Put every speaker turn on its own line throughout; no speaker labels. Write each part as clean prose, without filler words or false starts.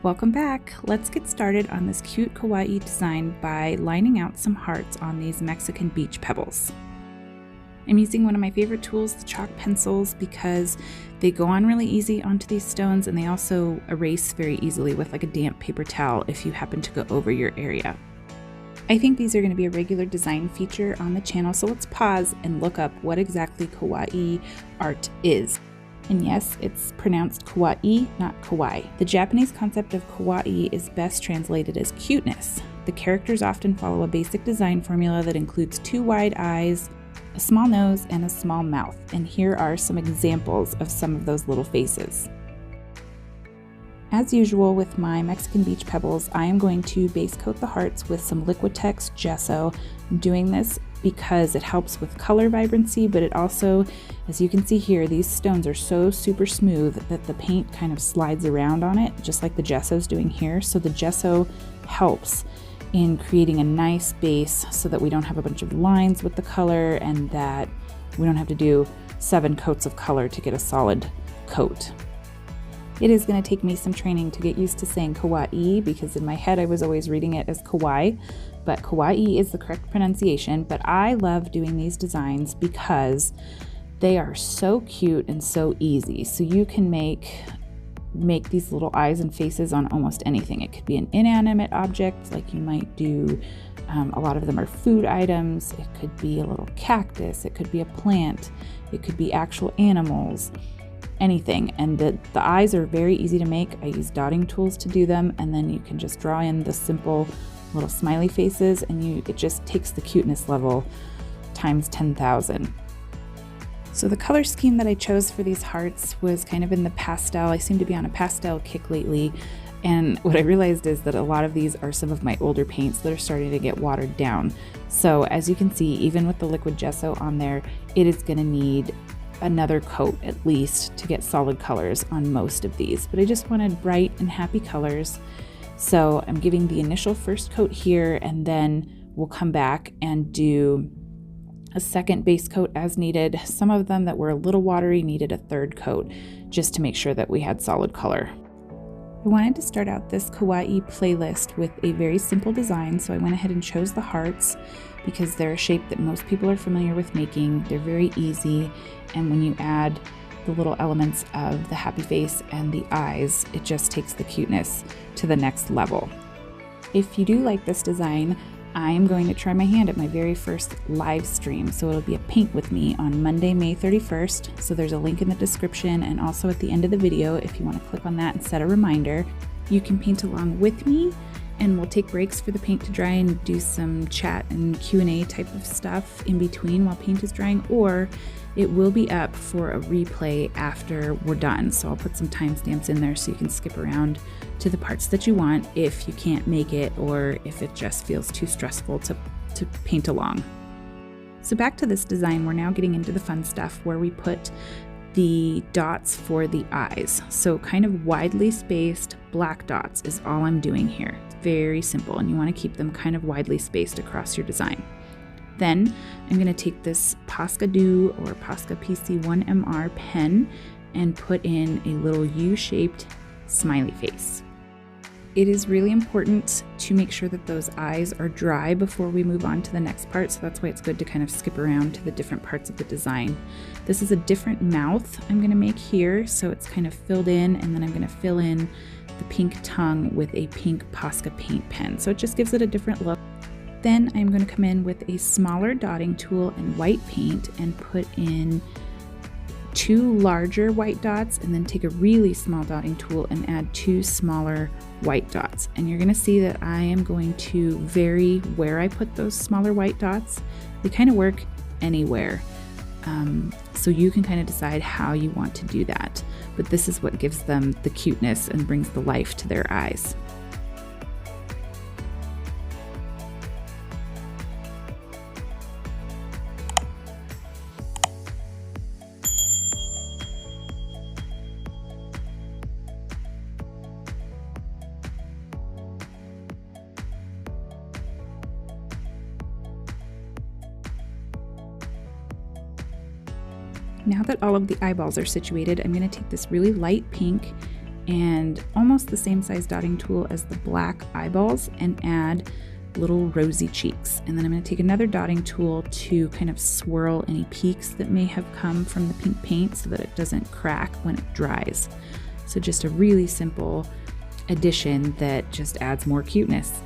Welcome back. Let's get started on this cute kawaii design by lining out some hearts on these Mexican beach pebbles. I'm using one of my favorite tools, the chalk pencils, because they go on really easy onto these stones and they also erase very easily with like a damp paper towel if you happen to go over your area. I think these are going to be a regular design feature on the channel, so let's pause and look up what exactly kawaii art is. And yes, it's pronounced kawaii, not kawaii. The Japanese concept of kawaii is best translated as cuteness. The characters often follow a basic design formula that includes 2 wide eyes, a small nose, and a small mouth. And here are some examples of some of those little faces. As usual with my Mexican beach pebbles, I am going to base coat the hearts with some Liquitex Gesso. I'm doing this because it helps with color vibrancy, but it also, as you can see here, these stones are so super smooth that the paint kind of slides around on it, just like the Gesso's doing here. So the Gesso helps in creating a nice base so that we don't have a bunch of lines with the color and that we don't have to do 7 coats of color to get a solid coat. It is going to take me some training to get used to saying kawaii, because in my head I was always reading it as kawaii, but kawaii is the correct pronunciation. But I love doing these designs because they are so cute and so easy. So you can make these little eyes and faces on almost anything. It could be an inanimate object, like you might do. A lot of them are food items. It could be a little cactus. It could be a plant. It could be actual animals. Anything. And the eyes are very easy to make. I use dotting tools to do them, and then you can just draw in the simple little smiley faces, and it just takes the cuteness level times 10,000. So the color scheme that I chose for these hearts was kind of in the pastel. I seem to be on a pastel kick lately, and what I realized is that a lot of these are some of my older paints that are starting to get watered down. So as you can see, even with the liquid gesso on there, it is going to need another coat at least to get solid colors on most of these, but I just wanted bright and happy colors. So I'm giving the initial first coat here, and then we'll come back and do a second base coat as needed. Some of them that were a little watery needed a third coat just to make sure that we had solid color. I wanted to start out this kawaii playlist with a very simple design, so I went ahead and chose the hearts because they're a shape that most people are familiar with making. They're very easy, and when you add the little elements of the happy face and the eyes, it just takes the cuteness to the next level. If you do like this design, I'm going to try my hand at my very first live stream. So it'll be a paint with me on Monday, May 31st. So there's a link in the description and also at the end of the video if you want to click on that and set a reminder. You can paint along with me, and we'll take breaks for the paint to dry and do some chat and Q&A type of stuff in between while paint is drying, or it will be up for a replay after we're done. So I'll put some timestamps in there so you can skip around to the parts that you want if you can't make it, or if it just feels too stressful to paint along. So back to this design, we're now getting into the fun stuff where we put the dots for the eyes. So kind of widely spaced black dots is all I'm doing here. It's very simple, and you want to keep them kind of widely spaced across your design. Then I'm going to take this Posca Do or Posca PC1MR pen and put in a little U-shaped smiley face. It is really important to make sure that those eyes are dry before we move on to the next part, so that's why it's good to kind of skip around to the different parts of the design. This is a different mouth I'm going to make here, so it's kind of filled in, and then I'm going to fill in the pink tongue with a pink Posca paint pen, so it just gives it a different look. Then I'm going to come in with a smaller dotting tool and white paint and put in 2 larger white dots, and then take a really small dotting tool and add 2 smaller white dots. And you're going to see that I am going to vary where I put those smaller white dots. They kind of work anywhere. So you can kind of decide how you want to do that. But this is what gives them the cuteness and brings the life to their eyes. Now that all of the eyeballs are situated, I'm going to take this really light pink and almost the same size dotting tool as the black eyeballs and add little rosy cheeks. And then I'm going to take another dotting tool to kind of swirl any peaks that may have come from the pink paint so that it doesn't crack when it dries. So just a really simple addition that just adds more cuteness.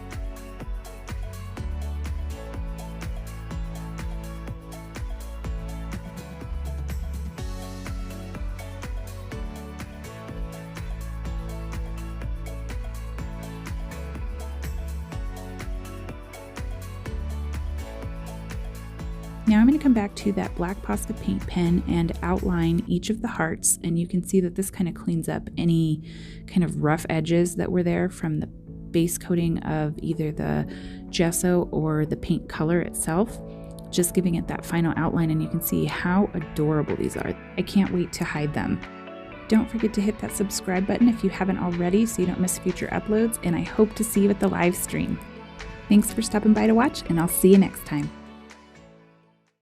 Now I'm going to come back to that black Posca paint pen and outline each of the hearts, and you can see that this kind of cleans up any kind of rough edges that were there from the base coating of either the gesso or the paint color itself, just giving it that final outline, and you can see how adorable these are. I can't wait to hide them. Don't forget to hit that subscribe button if you haven't already so you don't miss future uploads, and I hope to see you at the live stream. Thanks for stopping by to watch, and I'll see you next time.